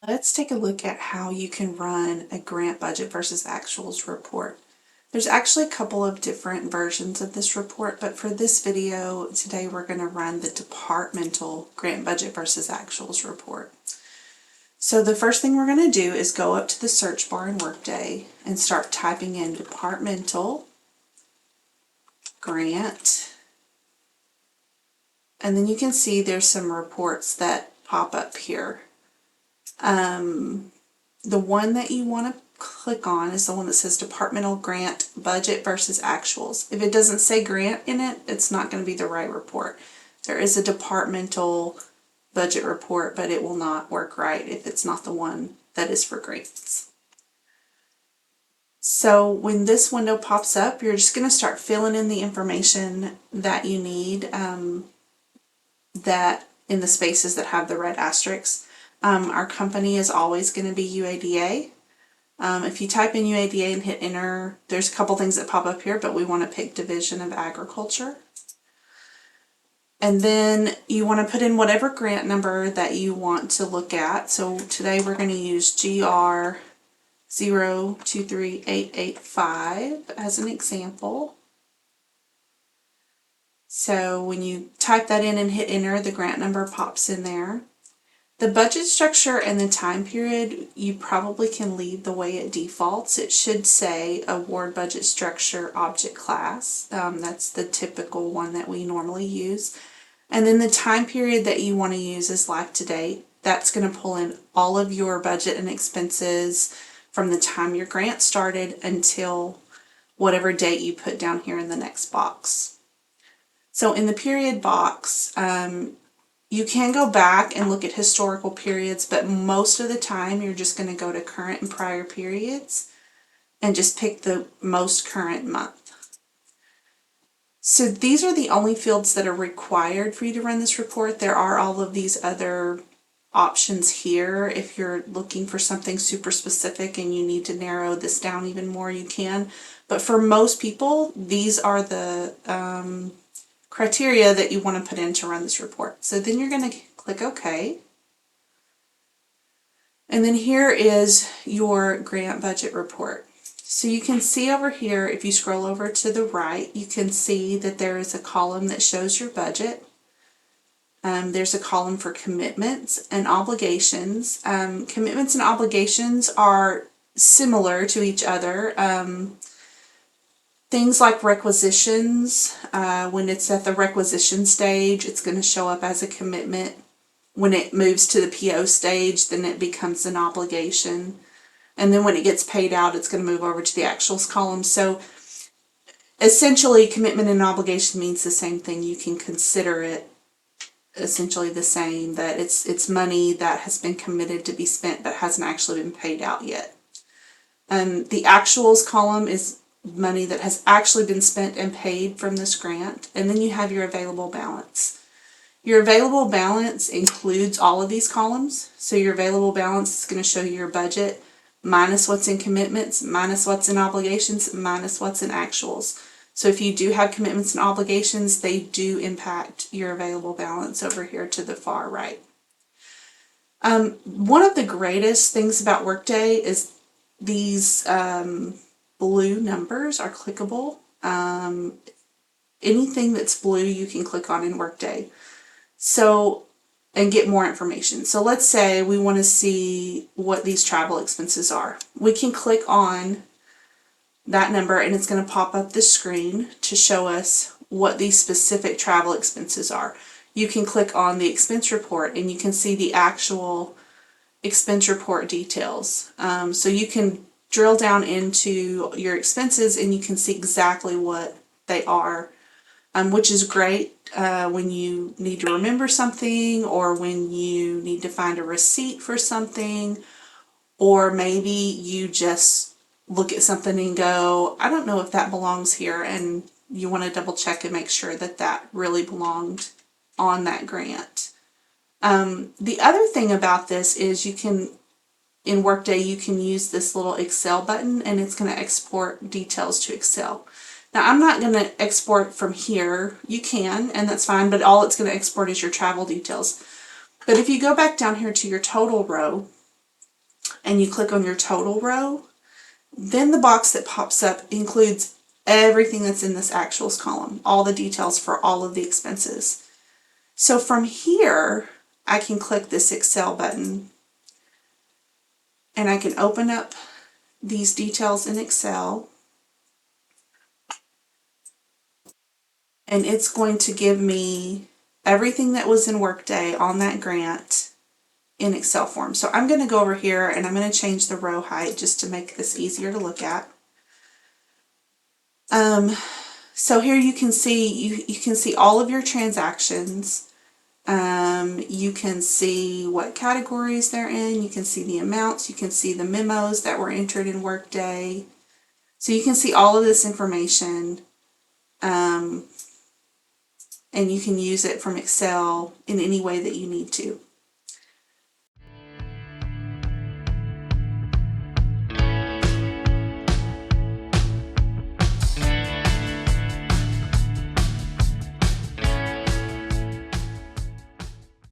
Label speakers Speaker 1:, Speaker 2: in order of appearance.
Speaker 1: Let's take a look at how you can run a grant budget versus actuals report. There's actually a couple of different versions of this report, but for this video today we're going to run the departmental grant budget versus actuals report. So the first thing we're going to do is go up to the search bar in Workday and start typing in departmental grant, and then you can see there's some reports that pop up here. The one that you want to click on is the one that says departmental grant budget versus actuals. If it doesn't say grant in it, it's not going to be the right report. There is a departmental budget report, but it will not work right if it's not the one that is for grants. So when this window pops up, you're just going to start filling in the information that you need, that in the spaces that have the red asterisks. Our company is always going to be UADA. If you type in UADA and hit enter, there's a couple things that pop up here, but we want to pick Division of Agriculture. And then you want to put in whatever grant number that you want to look at. So today we're going to use GR 023885 as an example. So when you type that in and hit enter, the grant number pops in there. The budget structure and the time period, you probably can leave the way it defaults. It should say award budget structure object class. That's the typical one that we normally use. And then the time period that you want to use is life to date. That's going to pull in all of your budget and expenses from the time your grant started until whatever date you put down here in the next box. So in the period box, you can go back and look at historical periods, but most of the time you're just going to go to current and prior periods and just pick the most current month. So these are the only fields that are required for you to run this report. There are all of these other options here. If you're looking for something super specific and you need to narrow this down even more, you can. But for most people, these are the criteria that you want to put in to run this report. So then you're going to click OK. And then here is your grant budget report. So you can see over here, if you scroll over to the right, you can see that there is a column that shows your budget. There's a column for commitments and obligations. Commitments and obligations are similar to each other. Things like requisitions, when it's at the requisition stage, it's going to show up as a commitment. When it moves to the PO stage, then it becomes an obligation. And then when it gets paid out, it's going to move over to the actuals column. So essentially, commitment and obligation means the same thing. You can consider it essentially the same, that it's money that has been committed to be spent but hasn't actually been paid out yet. The actuals column is money that has actually been spent and paid from this grant, and then you have your available balance. Your available balance includes all of these columns, so your available balance is going to show you your budget minus what's in commitments, minus what's in obligations, minus what's in actuals. So if you do have commitments and obligations, they do impact your available balance over here to the far right. One of the greatest things about Workday is these blue numbers are clickable. Anything that's blue you can click on in Workday. So, and get more information. So let's say we want to see what these travel expenses are. We can click on that number and it's going to pop up the screen to show us what these specific travel expenses are. You can click on the expense report and you can see the actual expense report details. So you can drill down into your expenses and you can see exactly what they are, which is great when you need to remember something, or when you need to find a receipt for something, or maybe you just look at something and go, I don't know if that belongs here, and you want to double check and make sure that that really belonged on that grant. The other thing about this is you can, in Workday, you can use this little Excel button and it's going to export details to Excel. Now I'm not going to export from here. You can, and that's fine, but all it's going to export is your travel details. But if you go back down here to your total row, and you click on your total row, then the box that pops up includes everything that's in this actuals column, all the details for all of the expenses. So from here, I can click this Excel button and I can open up these details in Excel, and it's going to give me everything that was in Workday on that grant in Excel form. So I'm going to go over here and I'm going to change the row height just to make this easier to look at. So here you can see you can see all of your transactions. You can see what categories they're in. You can see the amounts. You can see the memos that were entered in Workday. So you can see all of this information, and you can use it from Excel in any way that you need to.